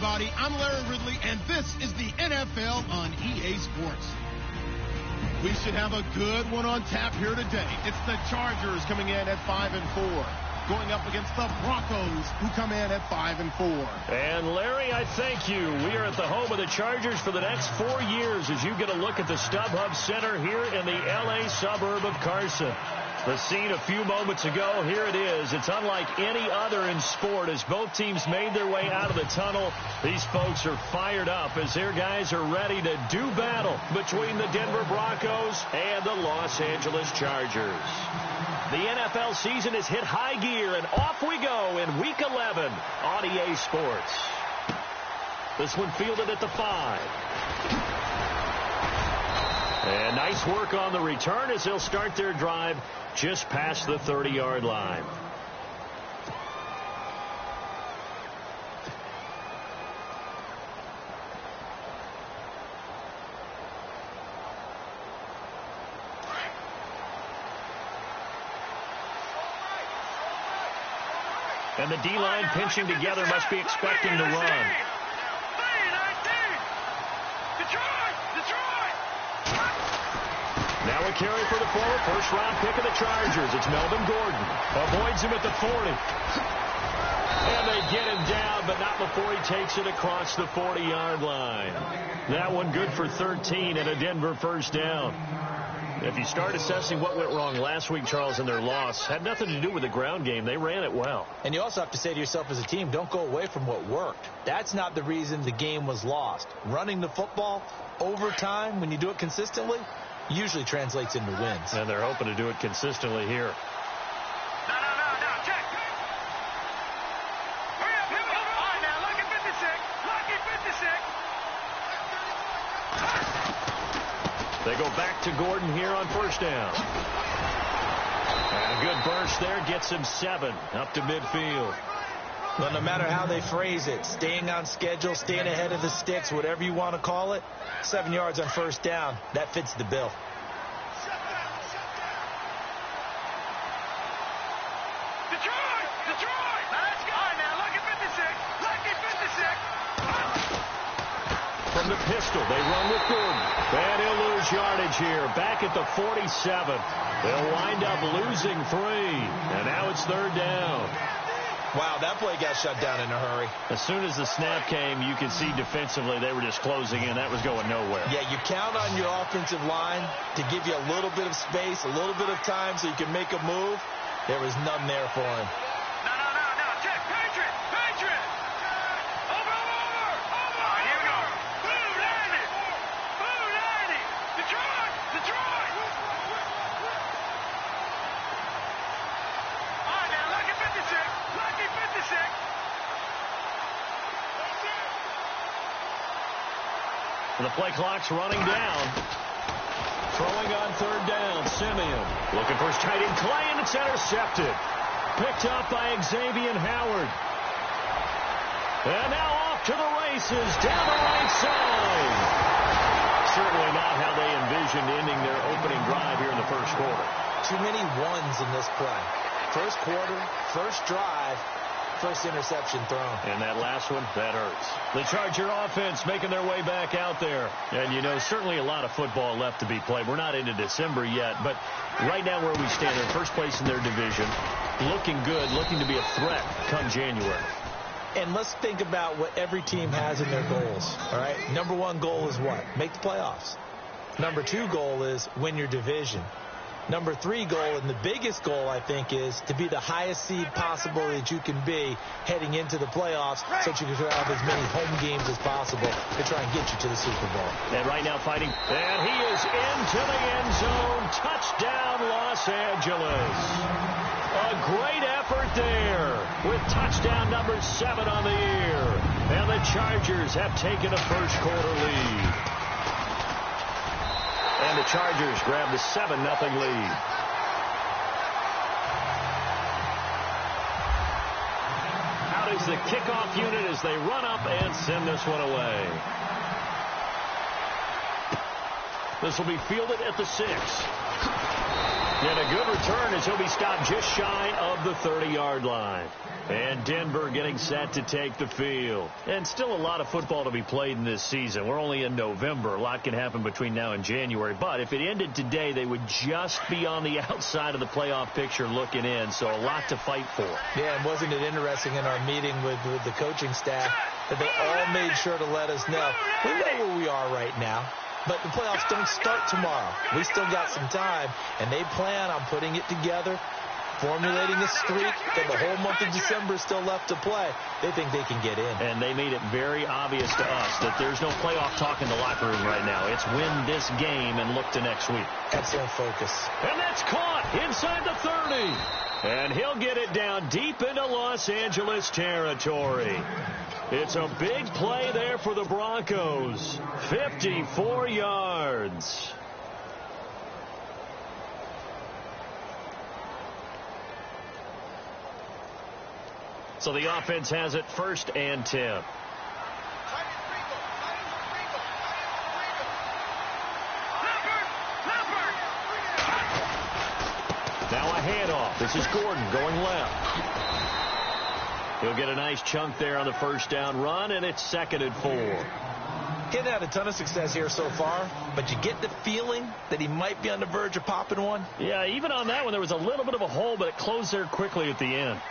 everybody. I'm Larry Ridley, and this is the NFL on EA Sports. We should have a good one on tap here today. It's the Chargers coming in at 5-4, going up against the Broncos, who come in at 5-4. And Larry, I thank you. We are at the home of the Chargers for the next 4 years as you get a look at the StubHub Center here in the L.A. suburb of Carson. The scene a few moments ago, here it is. It's unlike any other in sport as both teams made their way out of the tunnel. These folks are fired up as their guys are ready to do battle between the Denver Broncos and the Los Angeles Chargers. The NFL season has hit high gear, and off we go in Week 11 on EA Sports. This one fielded at the 5. And nice work on the return as they'll start their drive just past the 30-yard line. And the D-line pinching together must be expecting to run. Now a carry for the forward, first-round pick of the Chargers. It's Melvin Gordon. Avoids him at the 40. And they get him down, but not before he takes it across the 40-yard line. That one good for 13 and a Denver first down. If you start assessing what went wrong last week, Charles, in their loss, had nothing to do with the ground game. They ran it well. And you also have to say to yourself as a team, don't go away from what worked. That's not the reason the game was lost. Running the football over time, when you do it consistently, usually translates into wins. And they're hoping to do it consistently here. No, check. Hurry up. All right, now, lucky 56. They go back to Gordon here on first down. And a good burst there gets him 7 up to midfield. Well, no matter how they phrase it, staying on schedule, staying ahead of the sticks, whatever you want to call it, 7 yards on first down, that fits the bill. Detroit! Let's go! All right, now, lucky 56. From the pistol, they run with Gordon. And he'll lose yardage here. Back at the 47. They'll wind up losing 3. And now it's third down. Wow, that play got shut down in a hurry. As soon as the snap came, you could see defensively they were just closing in. That was going nowhere. Yeah, you count on your offensive line to give you a little bit of space, a little bit of time so you can make a move. There was none there for him. No. Check. Patriot. Over. All right, here we go. Blue 90. Detroit. All right, now, lucky 56. The play clock's running down. Throwing on third down, Simeon. Looking for his tight end, Clay, and it's intercepted. Picked up by Xavier Howard. And now off to the races, down the right side. Certainly not how they envisioned ending their opening drive here in the first quarter. Too many ones in this play. First quarter, first drive, first interception thrown. And that last one, that hurts. The Charger offense making their way back out there. And, you know, certainly a lot of football left to be played. We're not into December yet, but right now where we stand, in first place in their division, looking good, looking to be a threat come January. And let's think about what every team has in their goals, all right? Number 1 goal is what? Make the playoffs. Number 2 goal is win your division. Number 3 goal, and the biggest goal, I think, is to be the highest seed possible that you can be heading into the playoffs so that you can have as many home games as possible to try and get you to the Super Bowl. And right now fighting, and he is into the end zone. Touchdown, Los Angeles. A great effort there with touchdown number 7 on the year. And the Chargers have taken a first quarter lead. And the Chargers grab the 7-0 lead. Out is the kickoff unit as they run up and send this one away. This will be fielded at the 6. And a good return as he'll be stopped just shy of the 30-yard line. And Denver getting set to take the field. And still a lot of football to be played in this season. We're only in November. A lot can happen between now and January. But if it ended today, they would just be on the outside of the playoff picture looking in. So a lot to fight for. Yeah, and wasn't it interesting in our meeting with the coaching staff that they all made sure to let us know, we know where we are right now. But the playoffs don't start tomorrow. We still got some time, and they plan on putting it together, formulating a streak, that the whole month of December is still left to play. They think they can get in. And they made it very obvious to us that there's no playoff talk in the locker room right now. It's win this game and look to next week. Excellent focus. And that's caught inside the 30. And he'll get it down deep into Los Angeles territory. It's a big play there for the Broncos. 54 yards. So the offense has it 1st and 10. Now a handoff. This is Gordon going left. He'll get a nice chunk there on the 1st down run, and it's 2nd and 4. He hasn't had a ton of success here so far, but you get the feeling that he might be on the verge of popping one. Yeah, even on that one, there was a little bit of a hole, but it closed there quickly at the end.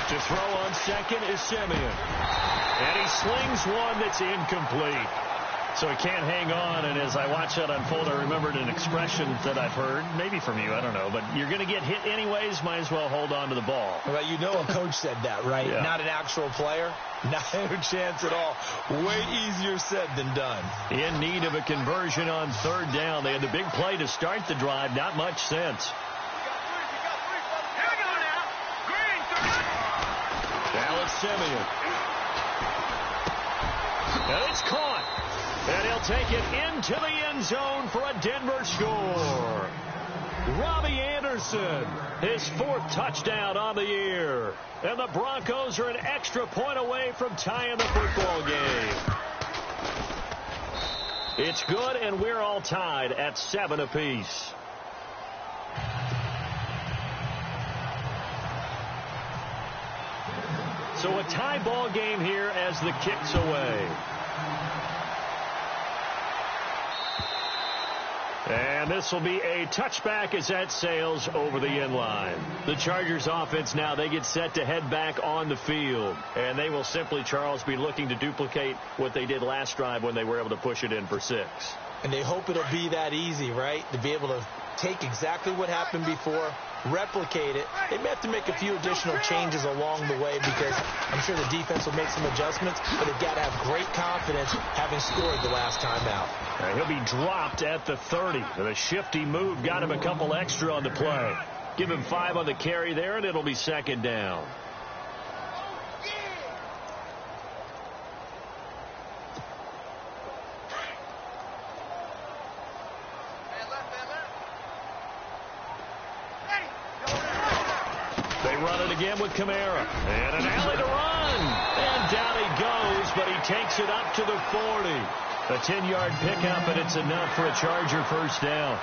To throw on 2nd is Simeon. And he slings one that's incomplete. So he can't hang on, and as I watch that unfold, I remembered an expression that I've heard, maybe from you, I don't know, but you're going to get hit anyways, might as well hold on to the ball. Well, you know a coach said that, right? Yeah. Not an actual player. No chance at all. Way easier said than done. In need of a conversion on 3rd down. They had the big play to start the drive, not much sense. Now it's Simeon. And it's caught. And he'll take it into the end zone for a Denver score. Robbie Anderson, his 4th touchdown on the year. And the Broncos are an extra point away from tying the football game. It's good, and we're all tied at 7 apiece. So a tie ball game here as the kick's away. And this will be a touchback as that sails over the end line. The Chargers offense now, they get set to head back on the field. And they will simply, Charles, be looking to duplicate what they did last drive when they were able to push it in for 6. And they hope it'll be that easy, right? To be able to take exactly what happened before, replicate it. They may have to make a few additional changes along the way because I'm sure the defense will make some adjustments, but they've got to have great confidence having scored the last time out. He'll be dropped at the 30. The shifty move got him a couple extra on the play. Give him 5 on the carry there, and it'll be 2nd down. They run it again with Kamara. And an alley to run. And down he goes, but he takes it up to the 40. A 10-yard pickup, and it's enough for a Charger 1st down.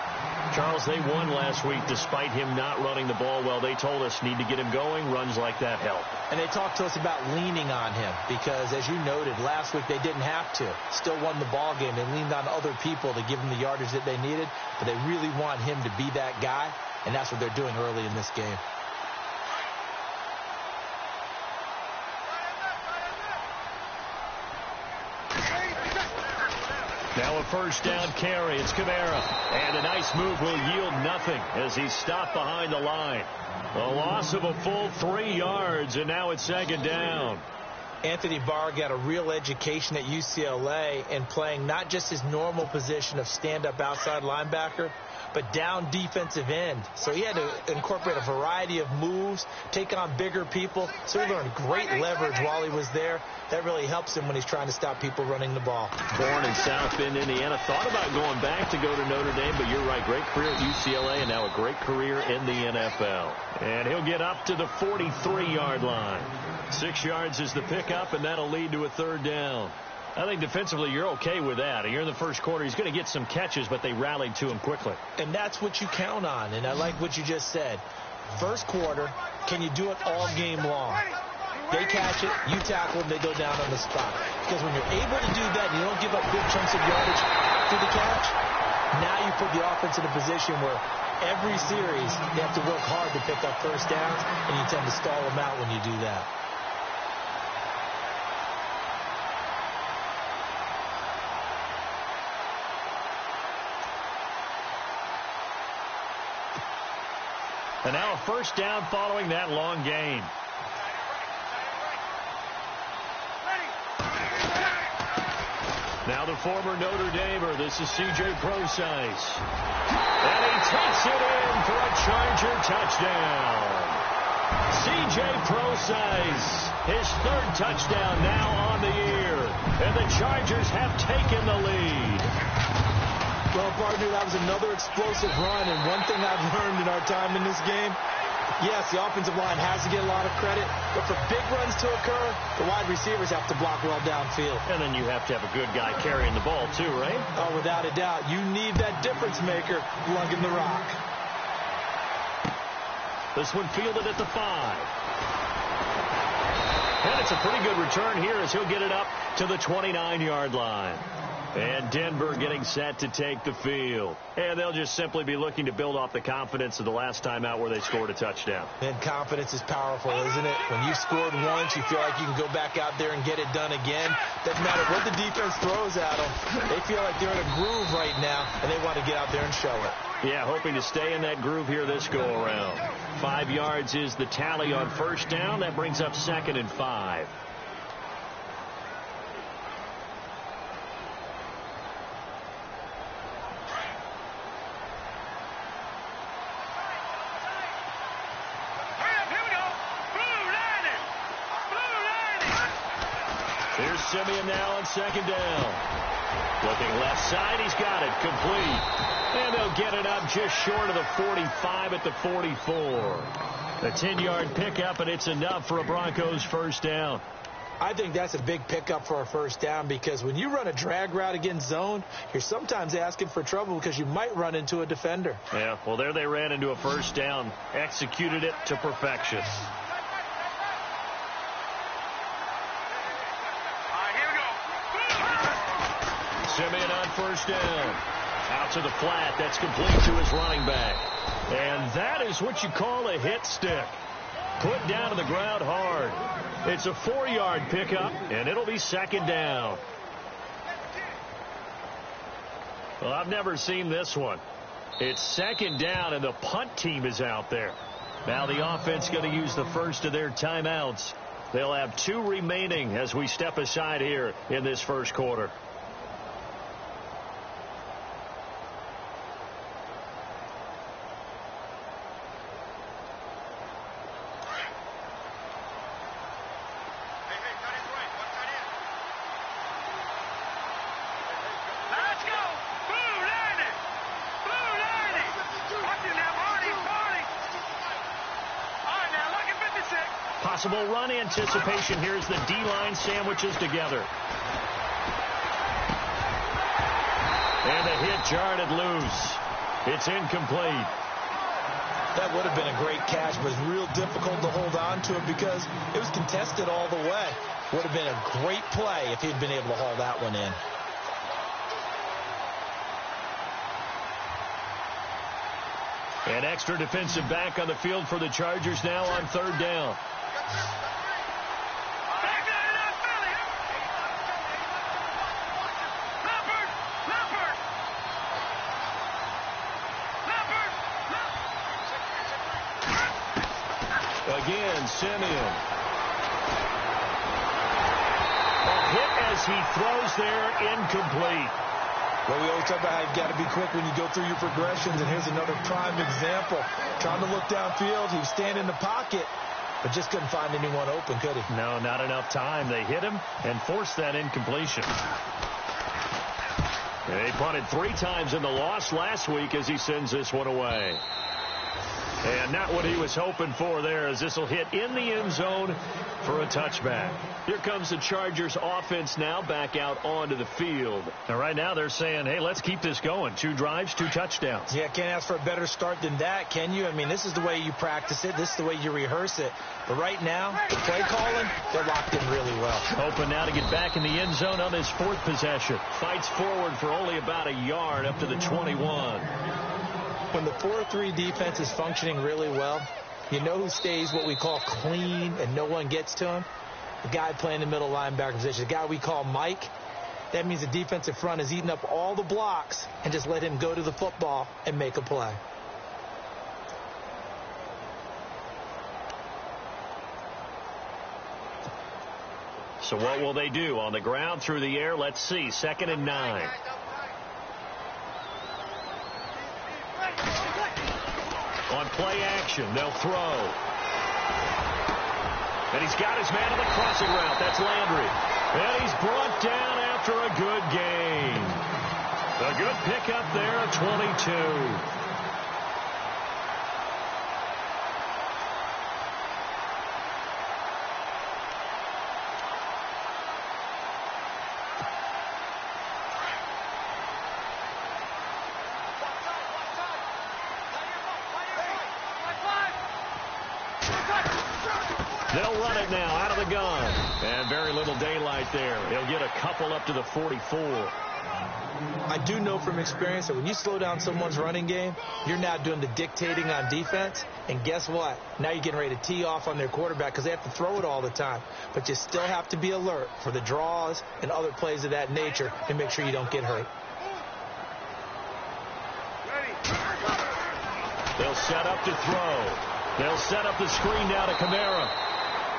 Charles, they won last week despite him not running the ball well. They told us need to get him going. Runs like that help. And they talked to us about leaning on him because, as you noted, last week they didn't have to. Still won the ball game. They leaned on other people to give them the yardage that they needed, but they really want him to be that guy, and that's what they're doing early in this game. Now a 1st down carry. It's Kamara. And a nice move will yield nothing as he's stopped behind the line. A loss of a full 3 yards, and now it's 2nd down. Anthony Barr got a real education at UCLA and playing not just his normal position of stand-up outside linebacker, but down defensive end. So he had to incorporate a variety of moves, take on bigger people. So he learned great leverage while he was there. That really helps him when he's trying to stop people running the ball. Born in South Bend, Indiana. Thought about going back to go to Notre Dame, but you're right. Great career at UCLA and now a great career in the NFL. And he'll get up to the 43-yard line. 6 yards is the pickup, and that'll lead to a third down. I think defensively you're okay with that. You're in the first quarter. He's going to get some catches, but they rallied to him quickly. And that's what you count on, and I like what you just said. First quarter, can you do it all game long? They catch it, you tackle them, they go down on the spot. Because when you're able to do that and you don't give up big chunks of yardage after the catch, now you put the offense in a position where every series they have to work hard to pick up first downs, and you tend to stall them out when you do that. And now a first down following that long gain. Now the former Notre Damer. This is C.J. Prosise. And he takes it in for a Charger touchdown. C.J. Prosise, his third touchdown now on the year. And the Chargers have taken the lead. Well, partner, that was another explosive run, and one thing I've learned in our time in this game, yes, the offensive line has to get a lot of credit, but for big runs to occur, the wide receivers have to block well downfield. And then you have to have a good guy carrying the ball, too, right? Oh, without a doubt. You need that difference maker lugging the rock. This one fielded at the 5. And it's a pretty good return here as he'll get it up to the 29-yard line. And Denver getting set to take the field. And they'll just simply be looking to build off the confidence of the last time out where they scored a touchdown. And confidence is powerful, isn't it? When you scored once, you feel like you can go back out there and get it done again. Doesn't matter what the defense throws at them. They feel like they're in a groove right now, and they want to get out there and show it. Yeah, hoping to stay in that groove here this go-around. 5 yards is the tally on first down. That brings up 2nd and 5. Here's Simeon now on 2nd down. Looking left side, he's got it, complete. And they'll get it up just short of the 45 at the 44. A 10-yard pickup, and it's enough for a Broncos first down. I think that's a big pickup for a first down because when you run a drag route against zone, you're sometimes asking for trouble because you might run into a defender. Yeah, well, there they ran into a first down, executed it to perfection. Simeon on first down. Out to the flat. That's complete to his running back. And that is what you call a hit stick. Put down to the ground hard. It's a 4-yard pickup, and it'll be 2nd down. Well, I've never seen this one. It's 2nd down, and the punt team is out there. Now the offense going to use the first of their timeouts. They'll have 2 remaining as we step aside here in this first quarter. Possible run anticipation. Here's the D-line sandwiches together. And the hit jarred it loose. It's incomplete. That would have been a great catch, but it's real difficult to hold on to it because it was contested all the way. Would have been a great play if he'd been able to haul that one in. An extra defensive back on the field for the Chargers now on 3rd down. Again, Simeon. as he throws there, incomplete. Well, we always talk about how you've got to be quick when you go through your progressions, and here's another prime example. Trying to look downfield, he was standing in the pocket, but just couldn't find anyone open, could he? No, not enough time. They hit him and forced that incompletion. They punted 3 times in the loss last week as he sends this one away. And not what he was hoping for there, as this will hit in the end zone for a touchback. Here comes the Chargers offense now back out onto the field. Now, right now they're saying, hey, let's keep this going. 2 drives, 2 touchdowns. Yeah, can't ask for a better start than that, can you? I mean, this is the way you practice it. This is the way you rehearse it. But right now, the play calling, they're locked in really well. Open now to get back in the end zone on his 4th possession. Fights forward for only about a yard up to the 21. When the 4-3 defense is functioning really well, you know who stays what we call clean and no one gets to him? The guy playing the middle linebacker position, the guy we call Mike. That means the defensive front is eating up all the blocks and just let him go to the football and make a play. So what will they do? On the ground, through the air, let's see. 2nd and 9. On play action, they'll throw. And he's got his man on the crossing route. That's Landry. And he's brought down after a good gain. A good pickup there at 22. They'll run it now out of the gun. And very little daylight there. He'll get a couple up to the 44. I do know from experience that when you slow down someone's running game, you're now doing the dictating on defense. And guess what? Now you're getting ready to tee off on their quarterback because they have to throw it all the time. But you still have to be alert for the draws and other plays of that nature and make sure you don't get hurt. They'll set up to throw. They'll set up the screen down to Kamara.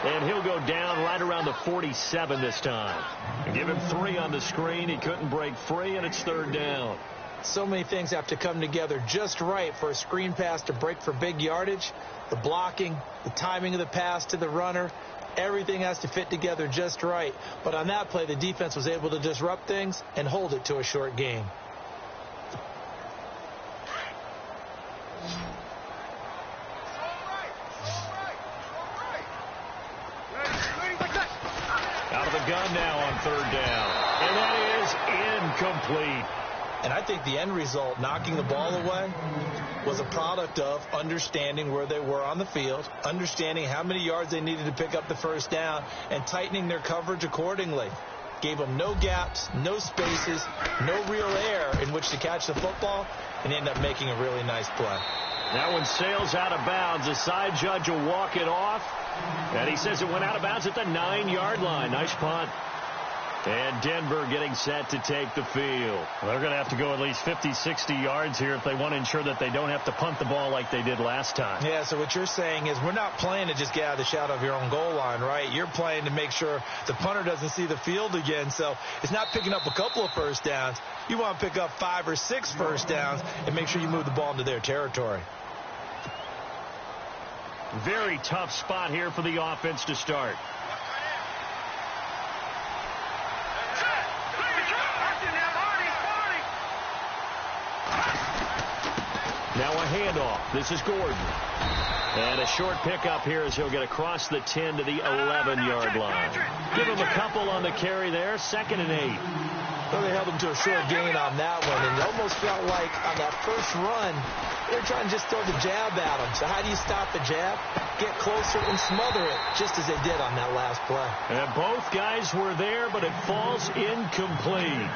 And he'll go down right around the 47 this time. And give him 3 on the screen. He couldn't break free, and it's 3rd down. So many things have to come together just right for a screen pass to break for big yardage. The blocking, the timing of the pass to the runner, everything has to fit together just right. But on that play, the defense was able to disrupt things and hold it to a short gain. Out of the gun now on 3rd down. And that is incomplete. And I think the end result, knocking the ball away, was a product of understanding where they were on the field, understanding how many yards they needed to pick up the 1st down, and tightening their coverage accordingly. Gave them no gaps, no spaces, no real air in which to catch the football, and ended up making a really nice play. That one sails out of bounds. The side judge will walk it off. And he says it went out of bounds at the 9-yard line. Nice punt. And Denver getting set to take the field. Well, they're going to have to go at least 50, 60 yards here if they want to ensure that they don't have to punt the ball like they did last time. Yeah, so what you're saying is we're not playing to just get out of the shadow of your own goal line, right? You're playing to make sure the punter doesn't see the field again. So it's not picking up a couple of 1st downs. You want to pick up 5 or 6 1st downs and make sure you move the ball into their territory. Very tough spot here for the offense to start. Now a handoff. This is Gordon. And a short pickup here as he'll get across the 10 to the 11-yard line. Give him a couple on the carry there. 2nd and 8. Well, they held him to a short gain on that one, and it almost felt like on that first run, they're trying to just throw the jab at him. So how do you stop the jab? Get closer and smother it, just as they did on that last play. And both guys were there, but it falls incomplete.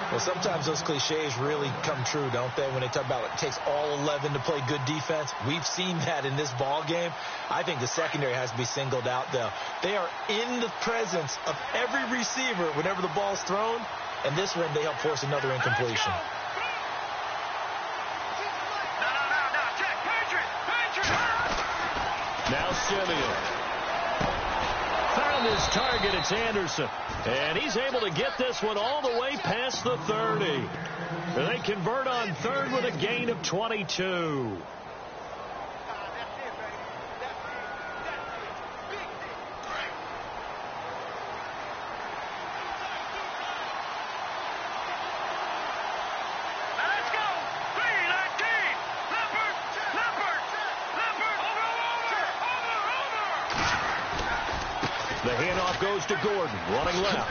Well, sometimes those cliches really come true, don't they? When they talk about it takes all 11 to play good defense. We've seen that in this ball game. I think the secondary has to be singled out, though. They are in the presence of every receiver whenever the ball's thrown, and this one they help force another incompletion. Now Simeon. Found his target. It's Anderson. And he's able to get this one all the way past the 30. And they convert on third with a gain of 22. The handoff goes to Gordon, running left.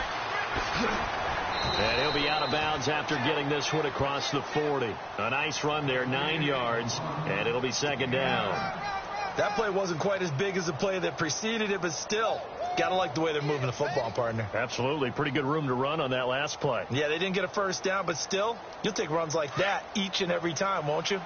And he'll be out of bounds after getting this one across the 40. A nice run there, 9 yards, and it'll be second down. That play wasn't quite as big as the play that preceded it, but still, got to like the way they're moving the football, partner. Absolutely. Pretty good room to run on that last play. Yeah, they didn't get a first down, but still, you'll take runs like that each and every time, won't you?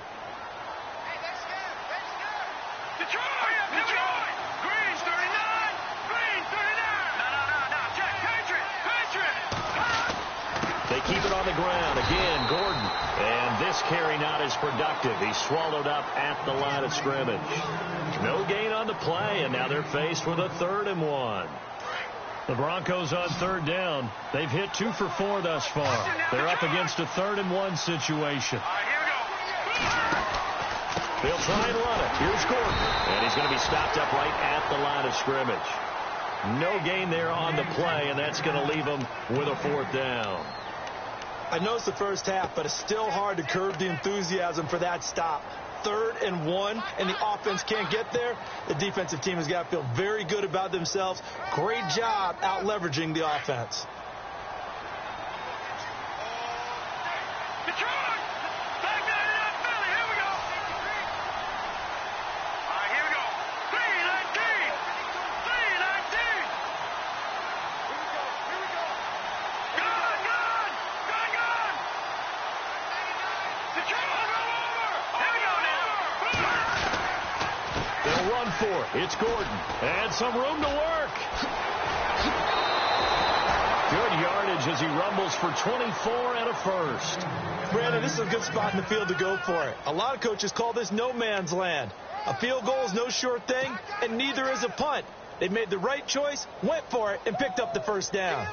Keep it on the ground. Again, Gordon. And this carry not as productive. He's swallowed up at the line of scrimmage. No gain on the play, and now they're faced with a 3rd and 1. The Broncos on 3rd down. They've hit 2 for 4 thus far. They're up against a 3rd and 1 situation. They'll try and run it. Here's Gordon. And he's going to be stopped up right at the line of scrimmage. No gain there on the play, and that's going to leave them with a 4th down. I know it's the first half, but it's still hard to curb the enthusiasm for that stop. 3rd and 1, and the offense can't get there. The defensive team has got to feel very good about themselves. Great job out leveraging the offense. It's Gordon, and some room to work. Good yardage as he rumbles for 24 and a first. Brandon, this is a good spot in the field to go for it. A lot of coaches call this no man's land. A field goal is no sure thing, and neither is a punt. They made the right choice, went for it, and picked up the first down.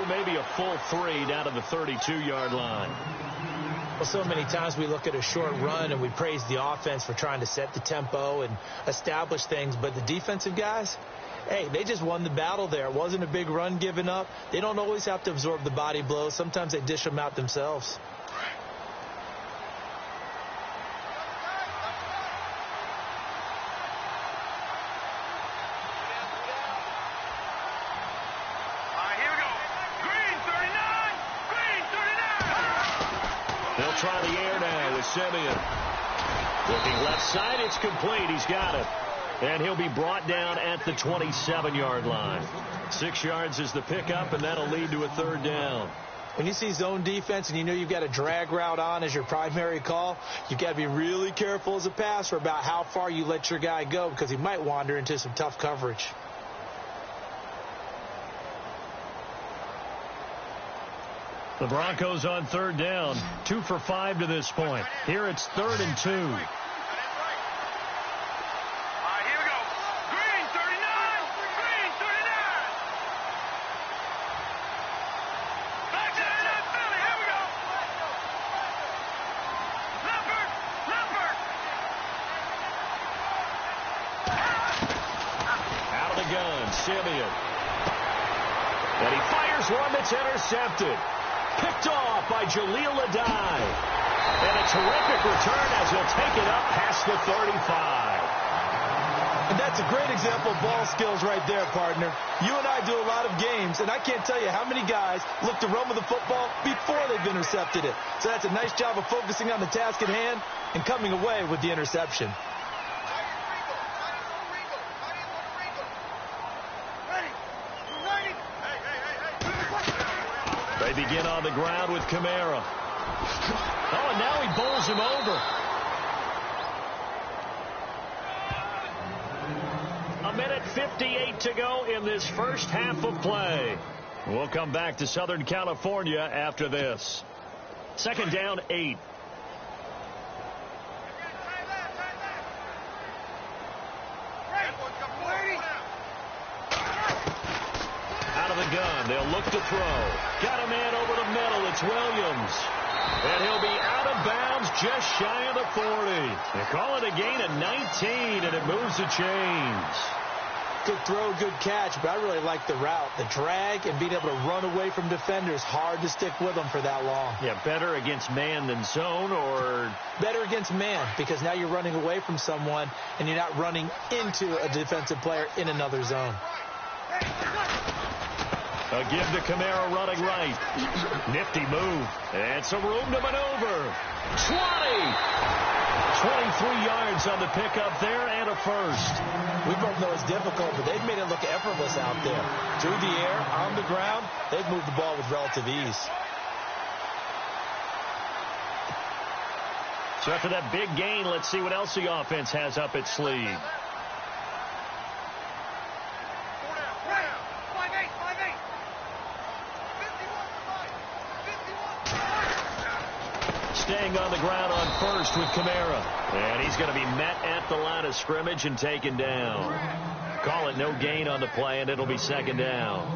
Maybe a full 3 down to the 32-yard line. Well, so many times we look at a short run and we praise the offense for trying to set the tempo and establish things, but the defensive guys, hey, they just won the battle there. It wasn't a big run given up. They don't always have to absorb the body blows. Sometimes they dish them out themselves. Try the air now with Simeon. Looking left side, it's complete. He's got it. And he'll be brought down at the 27-yard line. 6 yards is the pickup, and that'll lead to a 3rd down. When you see zone defense and you know you've got a drag route on as your primary call, you've got to be really careful as a passer about how far you let your guy go because he might wander into some tough coverage. The Broncos on 3rd down, 2 for 5 to this point. Here it's 3rd and 2. Here we go. Green, 39. Green, 39. Back to Philly. Here we go. Leopard. Out of the gun, Simeon. And he fires one that's intercepted. Picked off by Jaleel Adai. And a terrific return as he'll take it up past the 35. And that's a great example of ball skills right there, partner. You and I do a lot of games, and I can't tell you how many guys look to run with the football before they've intercepted it. So that's a nice job of focusing on the task at hand and coming away with the interception. on the ground with Kamara. Oh, and now he bowls him over. A minute 58 to go in this first half of play. We'll come back to Southern California after this. Second down, 8. Out of the gun, they'll look to throw. Got a man over the middle. It's Williams. And he'll be out of bounds just shy of the 40. They call it a gain of 19, and it moves the chains. Good throw, good catch, but I really like the route. The drag and being able to run away from defenders, hard to stick with them for that long. Yeah, better against man than zone, or? Better against man, because now you're running away from someone, and you're not running into a defensive player in another zone. A give to Kamara running right. Nifty move. And some room to maneuver. 20! 23 yards on the pickup there and a first. We both know it's difficult, but they've made it look effortless out there. Through the air, on the ground, they've moved the ball with relative ease. So after that big gain, let's see what else the offense has up its sleeve. Staying on the ground on first with Kamara. And he's going to be met at the line of scrimmage and taken down. Call it no gain on the play, and it'll be second down.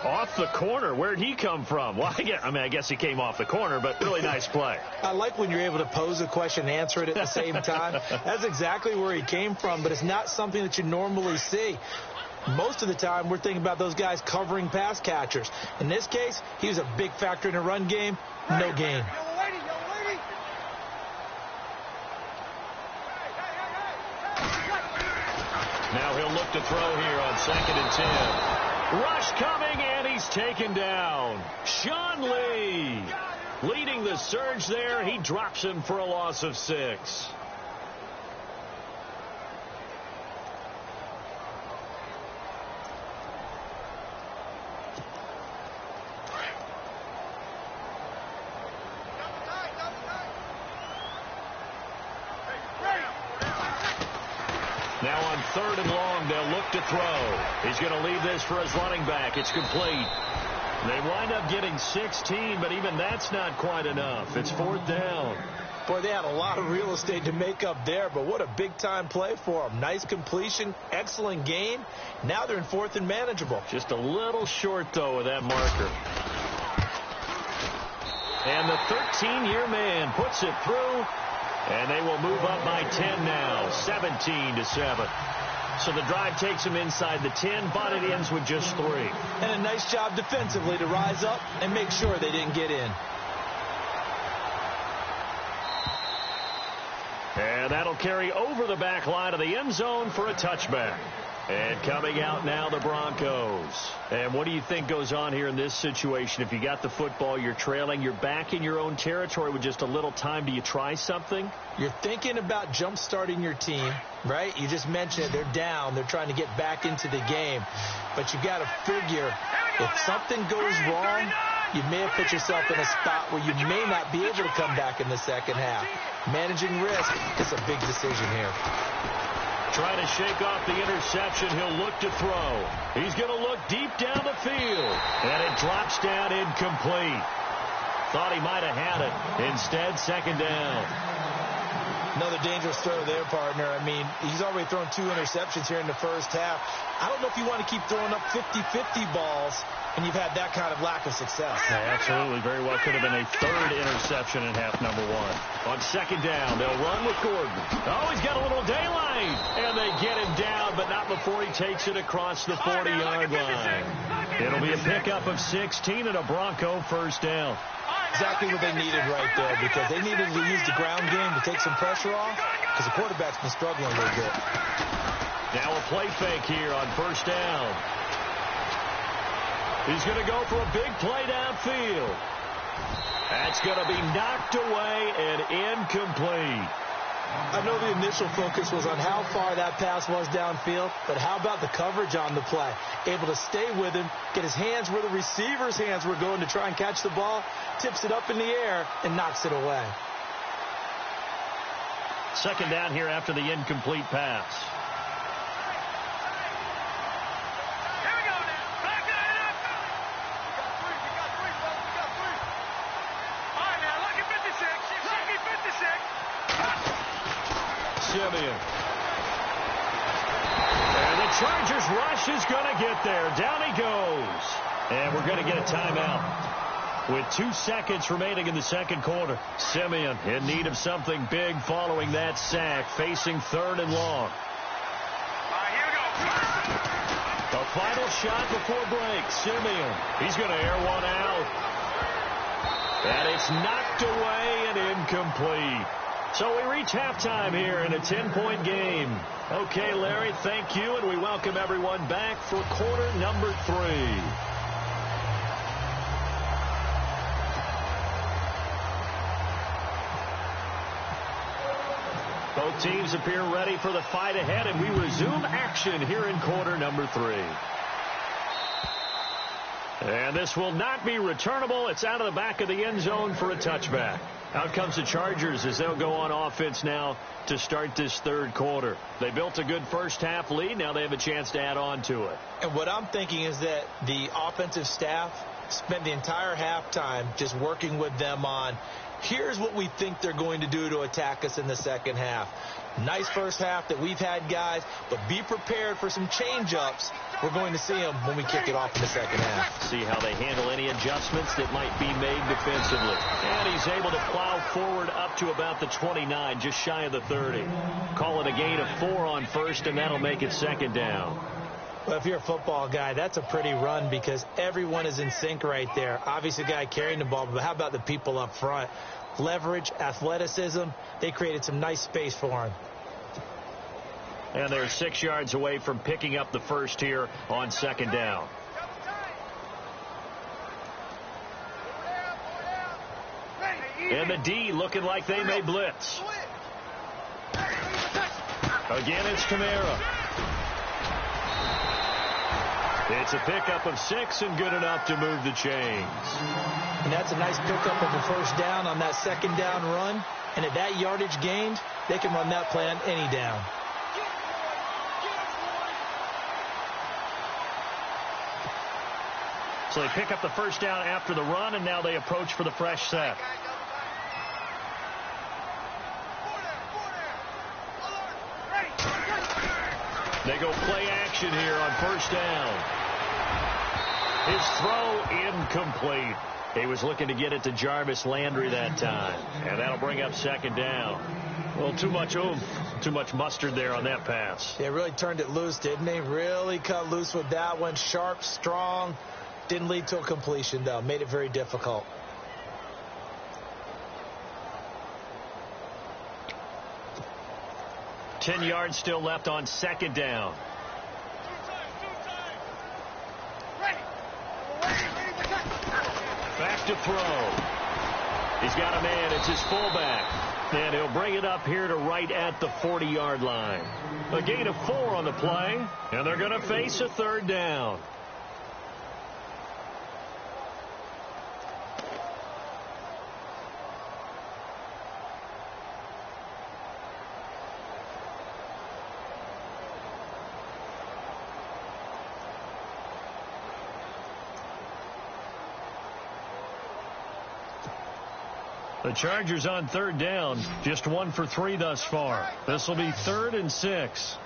Off the corner. Where'd he come from? Well, I guess he came off the corner, but really nice play. I like when you're able to pose a question and answer it at the same time. That's exactly where he came from, but it's not something that you normally see. Most of the time, we're thinking about those guys covering pass catchers. In this case, he was a big factor in the run game. No gain. Now he'll look to throw here on 2nd and 10. Rush coming, and he's taken down. Sean Lee leading the surge there. He drops him for a loss of 6. Now on 3rd and long, they'll look to throw. He's going to leave this for his running back. It's complete. They wind up getting 16, but even that's not quite enough. It's 4th down. Boy, they had a lot of real estate to make up there, but what a big-time play for them. Nice completion, excellent gain. Now they're in 4th and manageable. Just a little short, though, of that marker. And the 13-year man puts it through. And they will move up by 10 now, 17-7. So the drive takes them inside the 10, but it ends with just 3. And a nice job defensively to rise up and make sure they didn't get in. And that'll carry over the back line of the end zone for a touchback. And coming out now, the Broncos. And what do you think goes on here in this situation? If you got the football, you're trailing, you're back in your own territory with just a little time. Do you try something? You're thinking about jump-starting your team, right? You just mentioned it. They're down. They're trying to get back into the game. But you got to figure if something goes wrong, you may have put yourself in a spot where you may not be able to come back in the second half. Managing risk is a big decision here. Trying to shake off the interception. He'll look to throw. He's going to look deep down the field. And it drops down incomplete. Thought he might have had it. Instead, second down. Another dangerous throw there, partner. I mean, he's already thrown 2 interceptions here in the first half. I don't know if you want to keep throwing up 50-50 balls and you've had that kind of lack of success. Yeah, absolutely. Very well could have been a 3rd interception in half number 1. On second down, they'll run with Gordon. Oh, he's got a little daylight. And they get him down, but not before he takes it across the 40-yard line. It'll be a pickup of 16 and a Bronco first down. Exactly what they needed right there, because they needed to use the ground game to take some pressure off, because the quarterback's been struggling a little bit. Now a play fake here on first down. He's going to go for a big play downfield. That's going to be knocked away and incomplete. I know the initial focus was on how far that pass was downfield, but how about the coverage on the play? Able to stay with him, get his hands where the receiver's hands were going to try and catch the ball, tips it up in the air, and knocks it away. Second down here after the incomplete pass. Here we go now. Back it up. All right, now, lucky 56. Lucky 56. Simeon. And the Chargers rush is going to get there. Down he goes. And we're going to get a timeout. With 2 seconds remaining in the second quarter, Simeon in need of something big following that sack, facing third and long. All right, here we go. The final shot before break. Simeon, he's going to air one out. And it's knocked away and incomplete. So we reach halftime here in a 10-point game. Okay, Larry, thank you, and we welcome everyone back for quarter number 3. Both teams appear ready for the fight ahead, and we resume action here in quarter number 3. And this will not be returnable. It's out of the back of the end zone for a touchback. Out comes the Chargers as they'll go on offense now to start this third quarter. They built a good first-half lead. Now they have a chance to add on to it. And what I'm thinking is that the offensive staff spent the entire halftime just working with them on, here's what we think they're going to do to attack us in the second half. Nice first half that we've had, guys, but be prepared for some change-ups. We're going to see them when we kick it off in the second half. See how they handle any adjustments that might be made defensively. And he's able to plow forward up to about the 29, just shy of the 30. Call it a gain of 4 on first, and that'll make it second down. Well, if you're a football guy, that's a pretty run because everyone is in sync right there. Obviously, the guy carrying the ball, but how about the people up front? Leverage, athleticism, they created some nice space for him. And they're 6 yards away from picking up the first here on second down. And the D looking like they may blitz. Again, it's Kamara. It's a pickup of 6 and good enough to move the chains. And that's a nice pickup of a first down on that second down run. And at that yardage gained, they can run that play on any down. So they pick up the first down after the run, and now they approach for the fresh set. They go play action here on first down. His throw incomplete. He was looking to get it to Jarvis Landry that time. And that'll bring up second down. Well, too much oomph, too much mustard there on that pass. They really turned it loose, didn't they? Really cut loose with that one. Sharp, strong. Didn't lead to a completion, though. Made it very difficult. Ten yards still left on second down. Back to throw. He's got a man. It's his fullback. And he'll bring it up here to right at the 40-yard line. A gain of 4 on the play, and they're going to face a third down. The Chargers on third down, just 1 for 3 thus far. This will be 3rd and 6.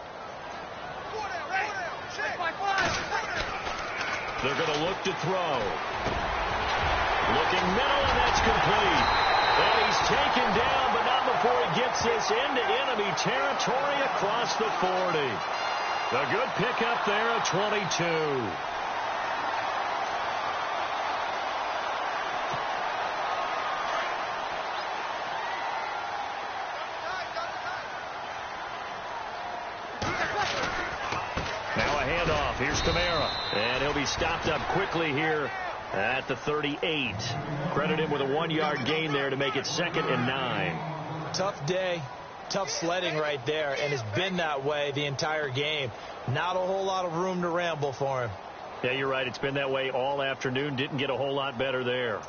They're going to look to throw. Looking middle, and that's complete. And he's taken down, but not before he gets this into enemy territory across the 40. A good pickup there at 22. Here's Kamara, and he'll be stopped up quickly here at the 38. Credit him with a 1-yard gain there to make it 2nd and 9. Tough day. Tough sledding right there, and it's been that way the entire game. Not a whole lot of room to ramble for him. Yeah, you're right. It's been that way all afternoon. Didn't get a whole lot better there.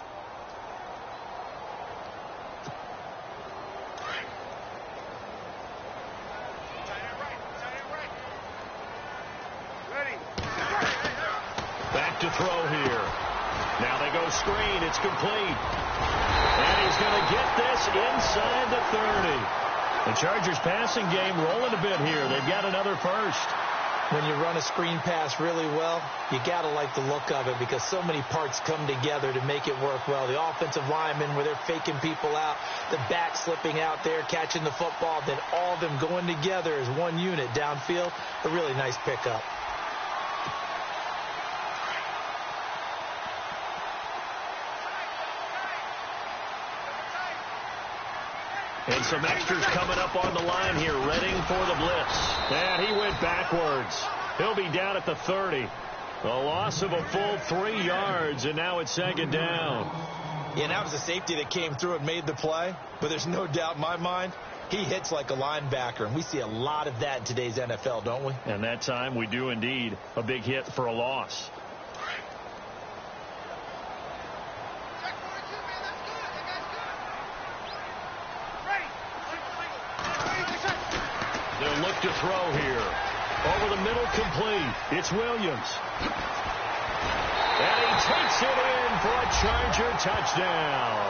Back to throw here. Now they go screen. It's complete. And he's going to get this inside the 30. The Chargers passing game rolling a bit here. They've got another first. When you run a screen pass really well, you got to like the look of it because so many parts come together to make it work well. The offensive linemen where they're faking people out, the back slipping out there, catching the football, then all of them going together as one unit downfield. A really nice pickup. And some extras coming up on the line here, readying for the blitz. And he went backwards. He'll be down at the 30. A loss of a full 3 yards, and now it's second down. Yeah, that was a safety that came through and made the play. But there's no doubt in my mind, he hits like a linebacker. And we see a lot of that in today's NFL, don't we? And that time we do indeed. A big hit for a loss. They'll look to throw here. Over the middle, complete. It's Williams. And he takes it in for a Charger touchdown.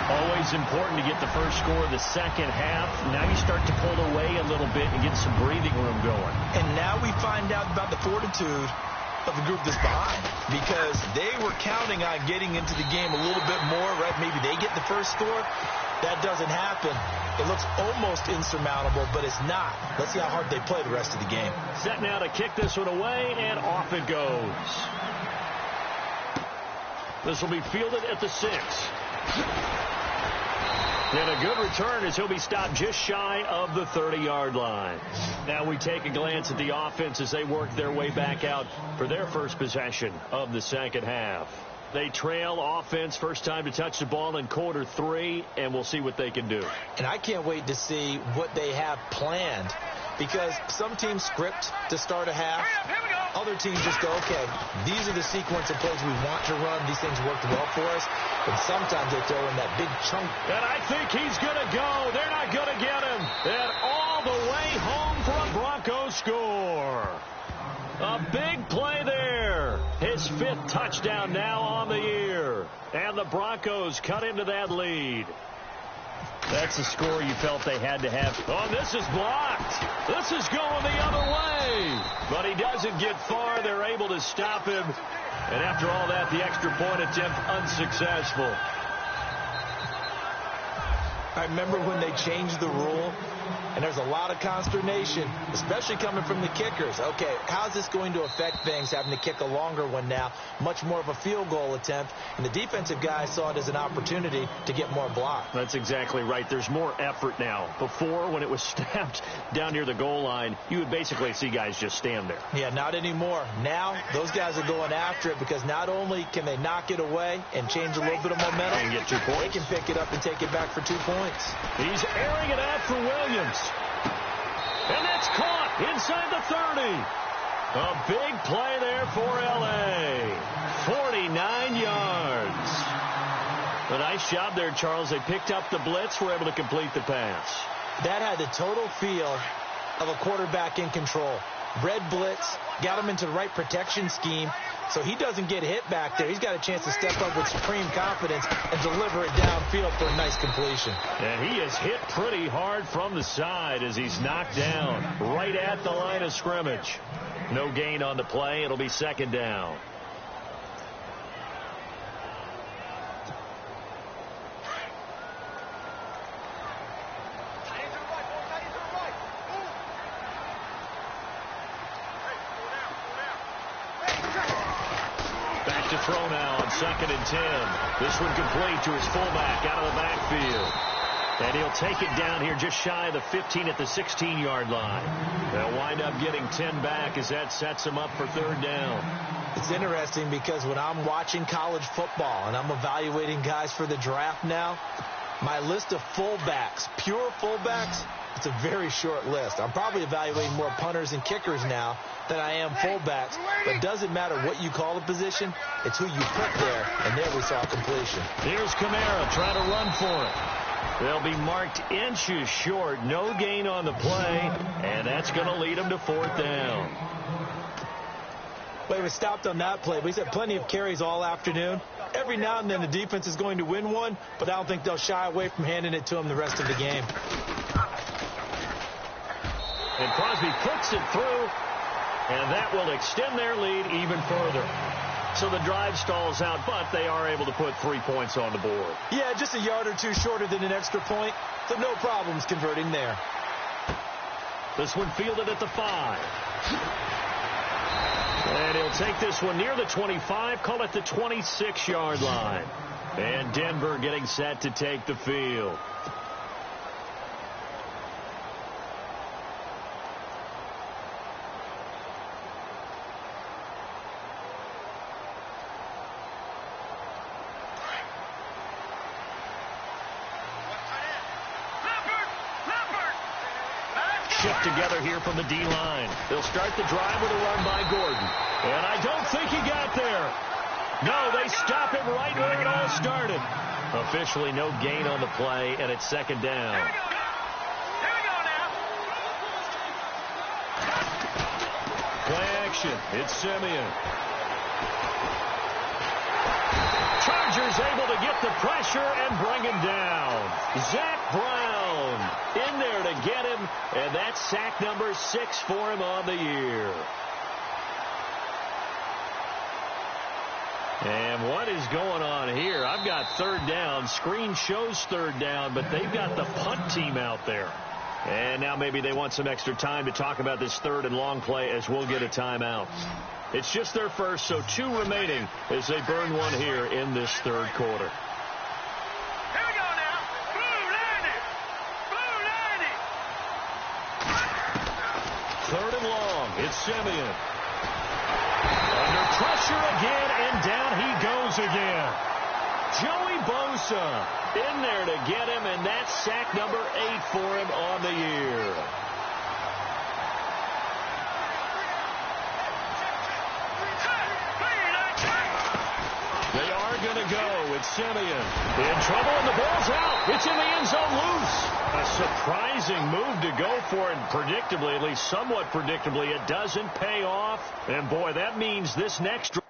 Always important to get the first score of the second half. Now you start to pull away a little bit and get some breathing room going. And now we find out about the fortitude of the group that's behind, because they were counting on getting into the game a little bit more, right? Maybe they get the first score. That doesn't happen. It looks almost insurmountable, but it's not. Let's see how hard they play the rest of the game. Set now to kick this one away, and off it goes. This will be fielded at the 6. And a good return as he'll be stopped just shy of the 30-yard line. Now we take a glance at the offense as they work their way back out for their first possession of the second half. They trail offense, first time to touch the ball in quarter 3, and we'll see what they can do. And I can't wait to see what they have planned, because some teams script to start a half. Other teams just go, okay, these are the sequence of plays we want to run. These things worked well for us. But sometimes they throw in that big chunk. And I think he's going to go. They're not going to get him. And all the way home for a Broncos score. A big play there. His 5th touchdown now on the year. And the Broncos cut into that lead. That's the score you felt they had to have. Oh, this is blocked. This is going the other way. But he doesn't get far. They're able to stop him. And after all that, the extra point attempt unsuccessful. I remember when they changed the rule, and there's a lot of consternation, especially coming from the kickers. Okay, how's this going to affect things, having to kick a longer one now, much more of a field goal attempt, and the defensive guys saw it as an opportunity to get more block. That's exactly right. There's more effort now. Before, when it was snapped down near the goal line, you would basically see guys just stand there. Yeah, not anymore. Now, those guys are going after it because not only can they knock it away and change a little bit of momentum, and get 2 points. They can pick it up and take it back for 2 points. He's airing it out for Williams. And that's caught inside the 30. A big play there for L.A. 49 yards. A nice job there, Charles. They picked up the blitz, were able to complete the pass. That had the total feel of a quarterback in control. Red blitz, got him into the right protection scheme, so he doesn't get hit back there. He's got a chance to step up with supreme confidence and deliver it downfield for a nice completion. And he is hit pretty hard from the side as he's knocked down right at the line of scrimmage. No gain on the play. It'll be second down. Back to throw now on 2nd and 10. This one complete to his fullback out of the backfield. And he'll take it down here just shy of the 15 at the 16-yard line. They'll wind up getting 10 back as that sets him up for 3rd down. It's interesting because when I'm watching college football and I'm evaluating guys for the draft now, My list of fullbacks, pure fullbacks, it's a very short list. I'm probably evaluating more punters and kickers now than I am fullbacks. But it doesn't matter what you call the position. It's who you put there. And there we saw completion. Here's Kamara trying to run for it. They'll be marked inches short. No gain on the play. And that's going to lead them to 4th down. Well, he was stopped on that play. He's had plenty of carries all afternoon. Every now and then the defense is going to win one, but I don't think they'll shy away from handing it to him the rest of the game. And Crosby puts it through, and that will extend their lead even further. So the drive stalls out, but they are able to put 3 points on the board. Yeah, just a yard or two shorter than an extra point, so no problems converting there. This one fielded at the 5. And he'll take this one near the 25, call it the 26-yard line. And Denver getting set to take the field. Shift together here from the D-line. They'll start the drive with a run by Gordon. And I don't think he got there. No, they stop him right where it all started. Officially no gain on the play, and it's 2nd down. Here we go now. Play action. It's Simeon. Chargers able to get the pressure and bring him down. Zach Brown in there to get him, and that's sack number 6 for him on the year. And what is going on here? I've got 3rd down. Screen shows 3rd down, but they've got the punt team out there. And now maybe they want some extra time to talk about this 3rd and long play as we'll get a timeout. It's just their first, so 2 remaining as they burn one here in this 3rd quarter. Here we go now. Blue landing. Blue landing. 3rd and long. It's Simeon. Under pressure again, and down he goes again. Joey Bosa in there to get him, and that's sack number 8 for him on the year. They are going to go. It's Simeon. In trouble, and the ball's out. It's in the end zone loose. A surprising move to go for it, and predictably, at least somewhat predictably, it doesn't pay off. And, boy, that means this next drive.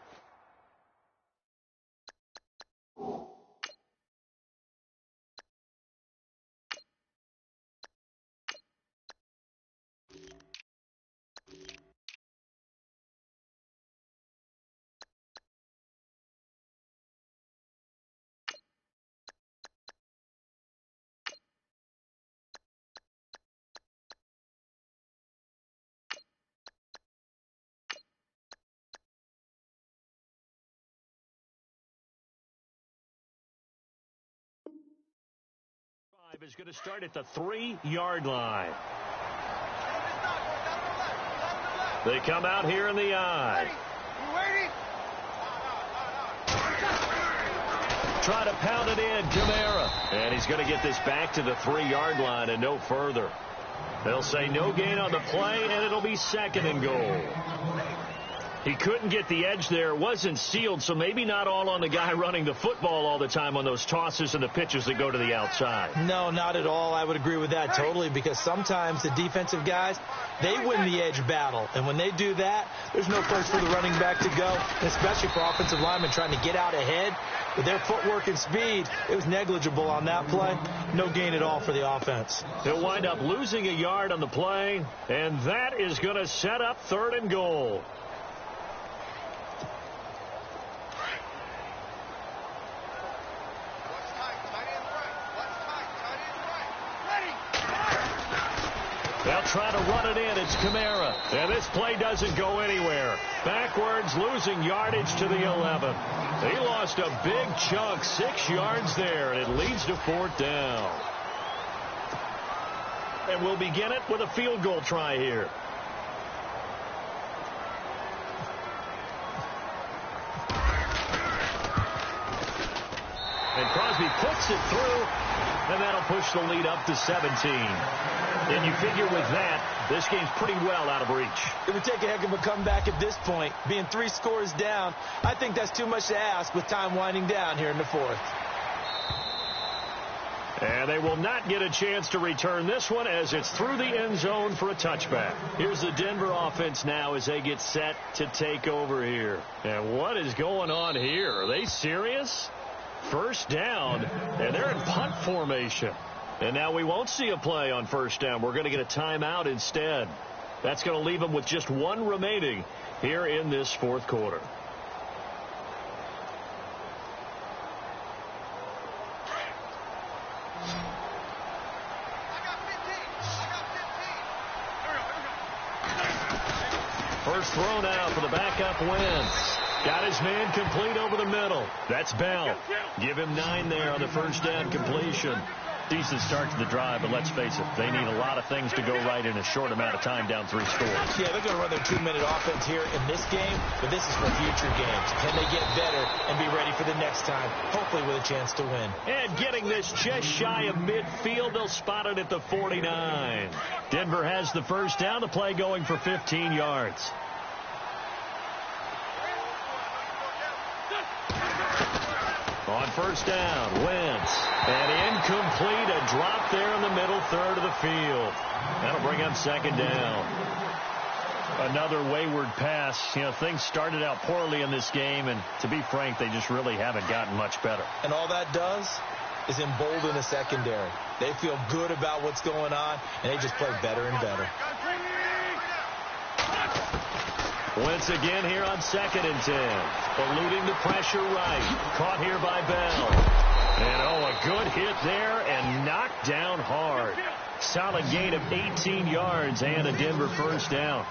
Is going to start at the 3-yard line. They come out here in the I. Try to pound it in, Kamara. And he's going to get this back to the 3-yard line and no further. They'll say no gain on the play, and it'll be 2nd and goal. He couldn't get the edge there. Wasn't sealed, so maybe not all on the guy running the football all the time on those tosses and the pitches that go to the outside. No, not at all. I would agree with that totally, because sometimes the defensive guys, they win the edge battle. And when they do that, there's no place for the running back to go, especially for offensive linemen trying to get out ahead. With their footwork and speed, it was negligible on that play. No gain at all for the offense. He'll wind up losing a yard on the play, and that is going to set up 3rd and goal. They'll try to run it in. It's Kamara. And this play doesn't go anywhere. Backwards, losing yardage to the 11. He lost a big chunk, 6 yards there, and it leads to 4th down. And we'll begin it with a field goal try here. And Crosby puts it through. And that'll push the lead up to 17. And you figure with that, this game's pretty well out of reach. It would take a heck of a comeback at this point. Being 3 scores down, I think that's too much to ask with time winding down here in the 4th. And they will not get a chance to return this one as it's through the end zone for a touchback. Here's the Denver offense now as they get set to take over here. And what is going on here? Are they serious? First down, and they're in punt formation. And now we won't see a play on first down. We're going to get a timeout instead. That's going to leave them with just 1 remaining here in this 4th quarter. First throw now for the backup Wentz. Got his man complete over the middle. That's Bell. Give him 9 there on the first down completion. Decent start to the drive, but let's face it, they need a lot of things to go right in a short amount of time down 3 scores. Yeah, they're going to run their 2-minute offense here in this game, but this is for future games. Can they get better and be ready for the next time, hopefully with a chance to win? And getting this just shy of midfield, they'll spot it at the 49. Denver has the first down, the play going for 15 yards. On first down, Wentz. And incomplete, a drop there in the middle third of the field. That'll bring up second down. Another wayward pass. You know, things started out poorly in this game, and to be frank, they just really haven't gotten much better. And all that does is embolden the secondary. They feel good about what's going on, and they just play better and better. Wentz again here on 2nd and 10. Eluding the pressure right. Caught here by Bell. And, a good hit there and knocked down hard. Solid gain of 18 yards and a Denver first down.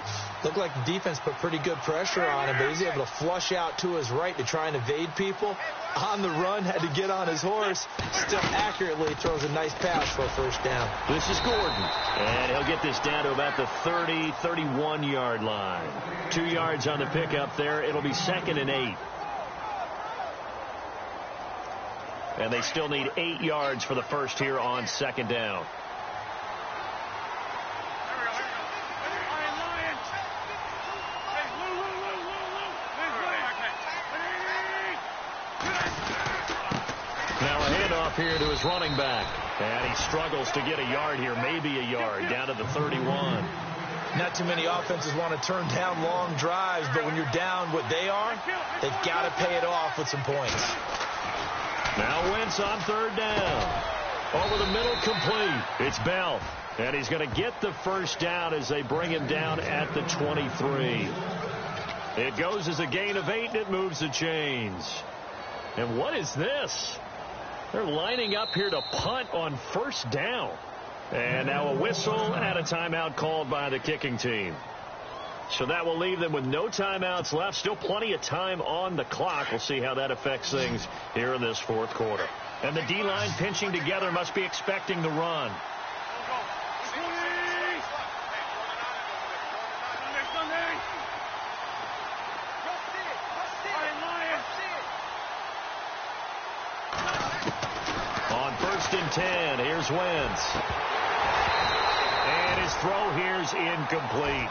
Looked like the defense put pretty good pressure on him, but he's able to flush out to his right to try and evade people. On the run, had to get on his horse. Still accurately throws a nice pass for a first down. This is Gordon. And he'll get this down to about the 30, 31-yard line. 2 yards on the pickup there. It'll be 2nd and 8. And they still need 8 yards for the first here on 2nd down. Here to his running back. And he struggles to get a yard here, maybe a yard, down to the 31. Not too many offenses want to turn down long drives, but when you're down what they are, they've got to pay it off with some points. Now Wentz on 3rd down. Over the middle, complete. It's Bell. And he's going to get the first down as they bring him down at the 23. It goes as a gain of 8, and it moves the chains. And what is this? They're lining up here to punt on first down. And now a whistle and a timeout called by the kicking team. So that will leave them with no timeouts left. Still plenty of time on the clock. We'll see how that affects things here in this 4th quarter. And the D-line pinching together must be expecting the run. On 1st and 10, here's Wentz. And his throw here's incomplete.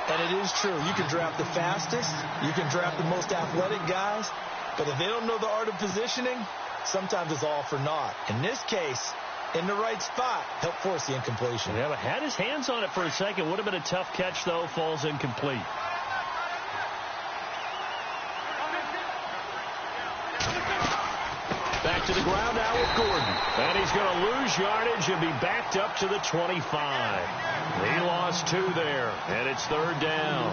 And it is true. You can draft the fastest. You can draft the most athletic guys. But if they don't know the art of positioning, sometimes it's all for naught. In this case, in the right spot, helped force the incompletion. Yeah, but had his hands on it for a second. Would have been a tough catch, though. Falls incomplete. Back to the ground now with Gordon. And he's going to lose yardage and be backed up to the 25. He lost 2 there, and it's 3rd down.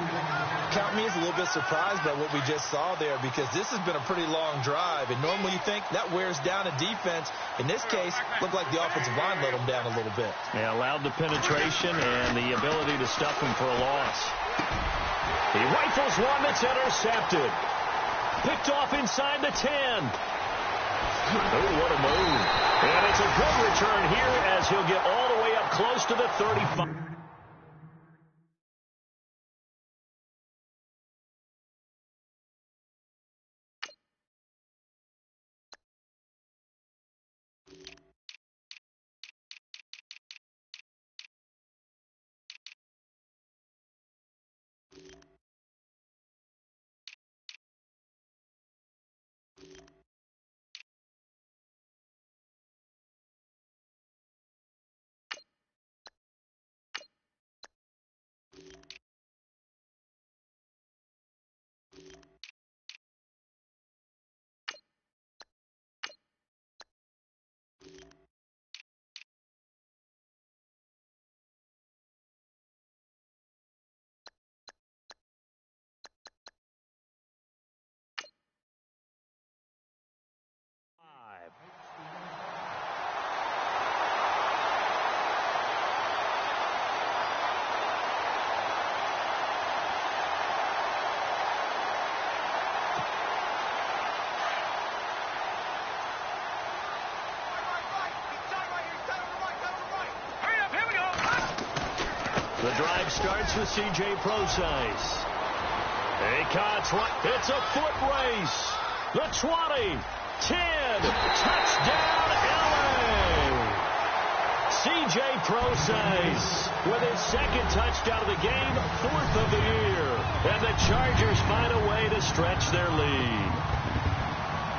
Count me as a little bit surprised by what we just saw there, because this has been a pretty long drive, and normally you think that wears down a defense. In this case, looked like the offensive line let them down a little bit. Yeah, allowed the penetration and the ability to stuff him for a loss. He rifles one that's intercepted. Picked off inside the 10. Oh, what a move. And it's a good return here as he'll get all the way up close to the 35. The drive starts with C.J. Procise. It's a foot race. The 20, 10, touchdown LA. C.J. Procise with his second touchdown of the game, 4th of the year. And the Chargers find a way to stretch their lead.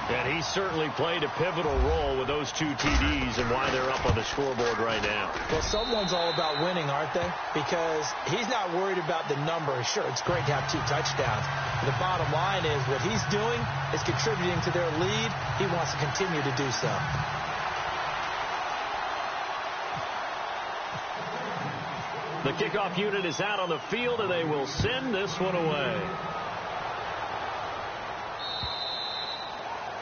And he certainly played a pivotal role with those 2 TDs and why they're up on the scoreboard right now. Well, someone's all about winning, aren't they? Because he's not worried about the number. Sure, it's great to have 2 touchdowns. The bottom line is what he's doing is contributing to their lead. He wants to continue to do so. The kickoff unit is out on the field, and they will send this one away.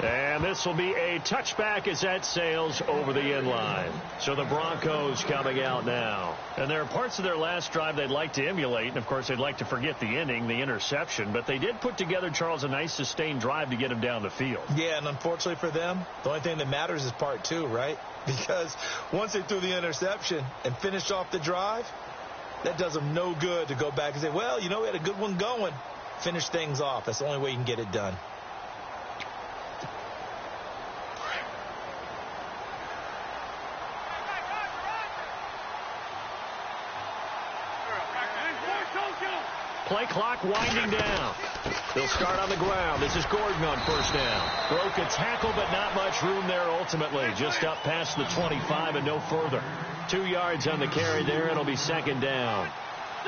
And this will be a touchback as that sails over the end line. So the Broncos coming out now. And there are parts of their last drive they'd like to emulate. And, of course, they'd like to forget the inning, the interception. But they did put together, Charles, a nice sustained drive to get him down the field. Yeah, and unfortunately for them, the only thing that matters is part 2, right? Because once they threw the interception and finished off the drive, that does them no good to go back and say, well, you know, we had a good one going. Finish things off. That's the only way you can get it done. Play clock winding down. They'll start on the ground. This is Gordon on first down. Broke a tackle, but not much room there ultimately. Just up past the 25 and no further. 2 yards on the carry there. It'll be second down.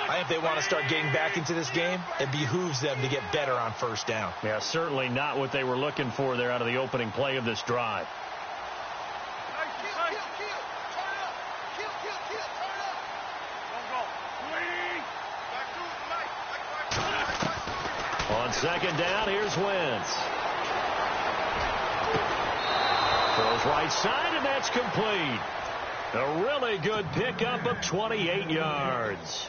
I think they want to start getting back into this game. It behooves them to get better on first down. Yeah, certainly not what they were looking for there out of the opening play of this drive. On second down, here's Wentz. Throws right side, and that's complete. A really good pickup of 28 yards.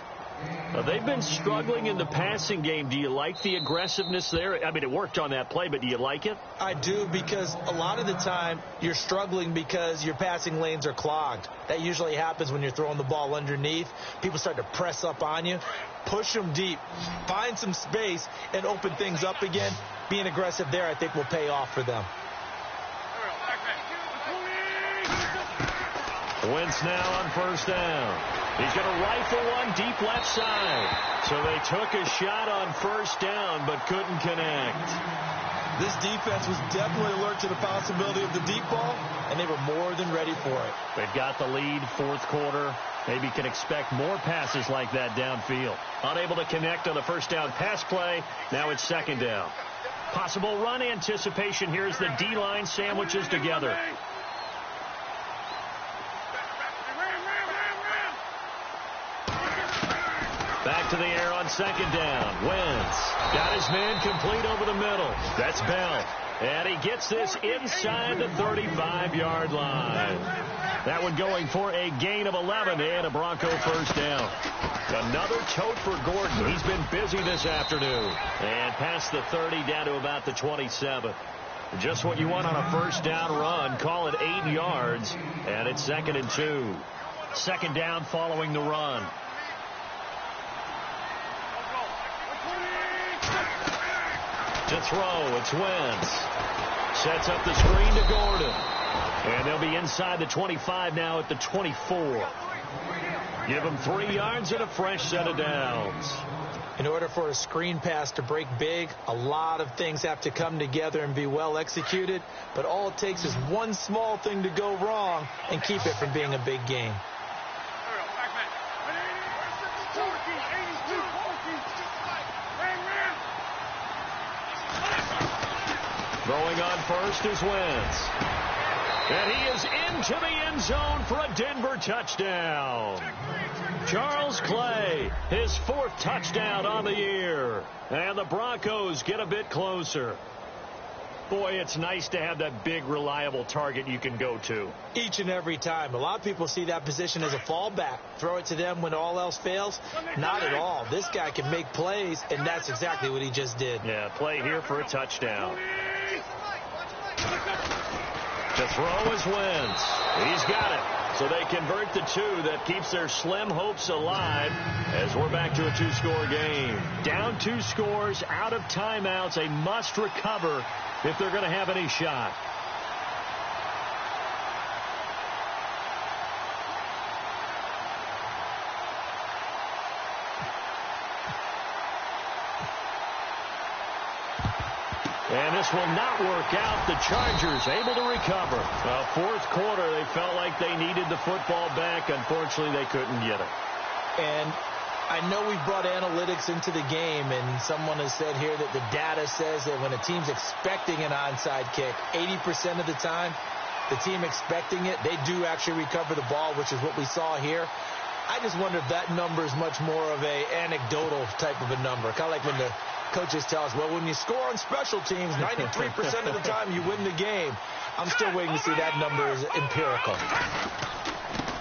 They've been struggling in the passing game. Do you like the aggressiveness there? I mean, it worked on that play, but do you like it? I do, because a lot of the time you're struggling because your passing lanes are clogged. That usually happens when you're throwing the ball underneath. People start to press up on you. Push them deep. Find some space and open things up again. Being aggressive there, I think, will pay off for them. Wentz now on first down. He's going to rifle one deep left side. So they took a shot on first down but couldn't connect. This defense was definitely alert to the possibility of the deep ball, and they were more than ready for it. They've got the lead, fourth quarter. Maybe can expect more passes like that downfield. Unable to connect on the first down pass play. Now it's second down. Possible run anticipation. Here's the D-line sandwiches together. Back to the air on second down. Wentz got his man complete over the middle. That's Bell. And he gets this inside the 35-yard line. That one going for a gain of 11 and a Bronco first down. Another tote for Gordon. He's been busy this afternoon. And past the 30 down to about the 27. Just what you want on a first down run. Call it 8 yards. And it's 2nd and 2. Second down following the run. To throw, it's Wentz. Sets up the screen to Gordon. And they'll be inside the 25 now at the 24. Give them 3 yards and a fresh set of downs. In order for a screen pass to break big, a lot of things have to come together and be well executed. But all it takes is one small thing to go wrong and keep it from being a big game. Throwing on first is Wentz. And he is into the end zone for a Denver touchdown. Charles Clay, his 4th touchdown on the year. And the Broncos get a bit closer. Boy, it's nice to have that big, reliable target you can go to. Each and every time. A lot of people see that position as a fallback. Throw it to them when all else fails. Not at all. This guy can make plays, and that's exactly what he just did. Yeah, play here for a touchdown. To throw is Wentz. He's got it. So they convert the two. That keeps their slim hopes alive as we're back to a two-score game. Down 2 scores, out of timeouts, a must recover if they're going to have any shot. And this will not work out. The Chargers able to recover. Fourth quarter, they felt like they needed the football back. Unfortunately, they couldn't get it. And I know we've brought analytics into the game, and someone has said here that the data says that when a team's expecting an onside kick, 80% of the time, the team expecting it, they do actually recover the ball, which is what we saw here. I just wonder if that number is much more of a anecdotal type of a number. Kind of like when the coaches tell us, well, when you score on special teams, 93% of the time you win the game. I'm still waiting to see that number is empirical.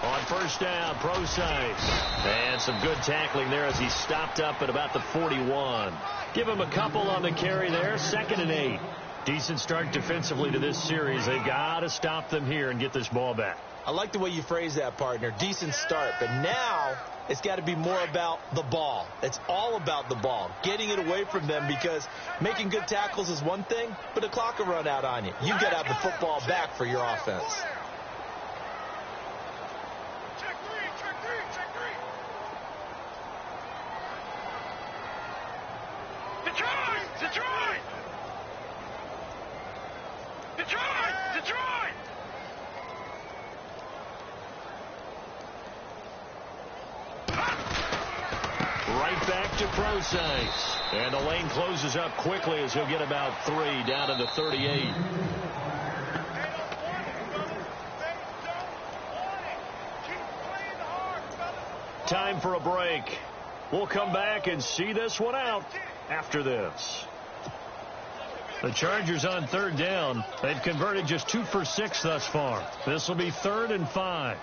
On first down, Procise. And some good tackling there as he stopped up at about the 41. Give him a couple on the carry there. 2nd and 8. Decent start defensively to this series. They've got to stop them here and get this ball back. I like the way you phrase that, partner. Decent start. But now it's got to be more about the ball. It's all about the ball. Getting it away from them, because making good tackles is one thing, but the clock will run out on you. You've got to have the football back for your offense. Check three. Detroit! Right back to Procise. And the lane closes up quickly as he'll get about 3 down to the 38. Time for a break. We'll come back and see this one out after this. The Chargers on 3rd down. They've converted just 2 for 6 thus far. This will be 3rd and 5.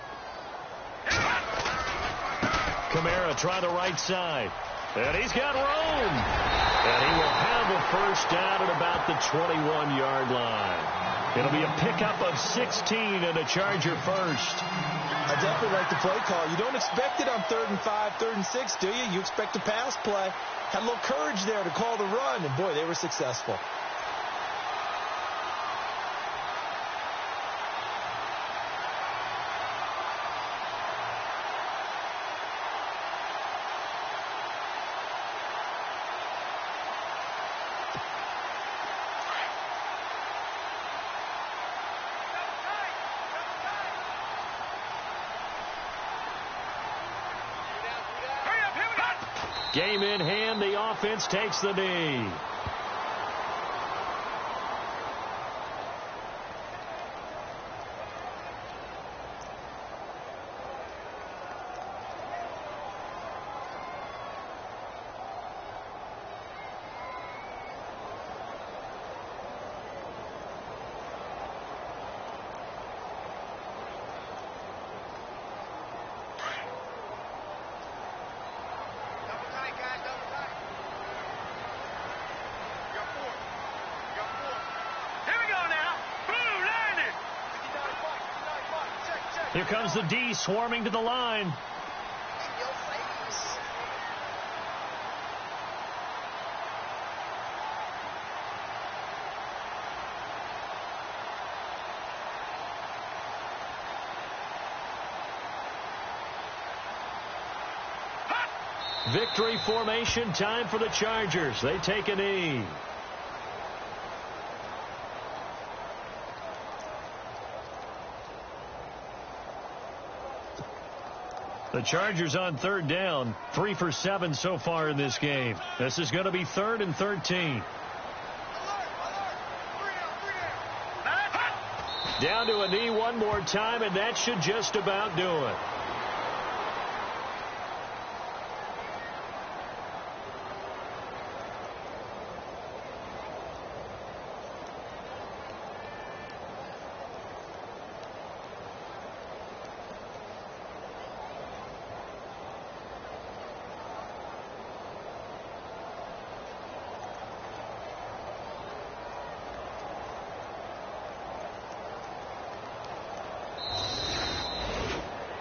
Kamara try the right side. And he's got room. And he will have a first down at about the 21-yard line. It'll be a pickup of 16 and a Charger first. I definitely like the play call. You don't expect it on 3rd and 5, 3rd and 6, do you? You expect a pass play. Had a little courage there to call the run, and boy, they were successful. Game in hand, the offense takes the knee. Here comes the D swarming to the line. Victory formation time for the Chargers. They take a knee. The Chargers on 3rd down, 3 for 7 so far in this game. This is going to be 3rd and 13. Down to a knee one more time, and that should just about do it.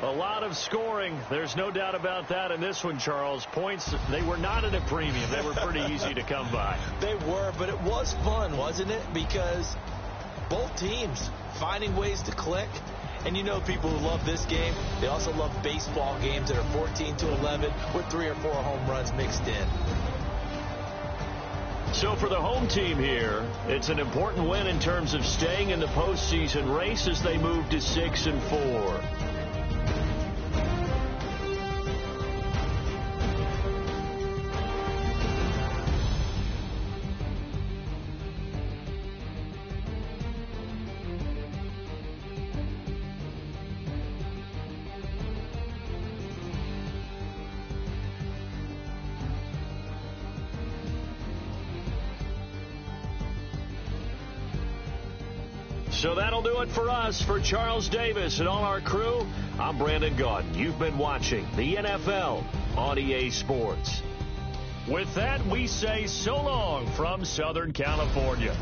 A lot of scoring. There's no doubt about that in this one, Charles. Points, they were not at a premium. They were pretty easy to come by. They were, but it was fun, wasn't it? Because both teams finding ways to click. And you know people who love this game, they also love baseball games that are 14-11 with 3 or 4 home runs mixed in. So for the home team here, it's an important win in terms of staying in the postseason race as they move to 6-4. So that'll do it for us. For Charles Davis and all our crew, I'm Brandon Gaudin. You've been watching the NFL on EA Sports. With that, we say so long from Southern California.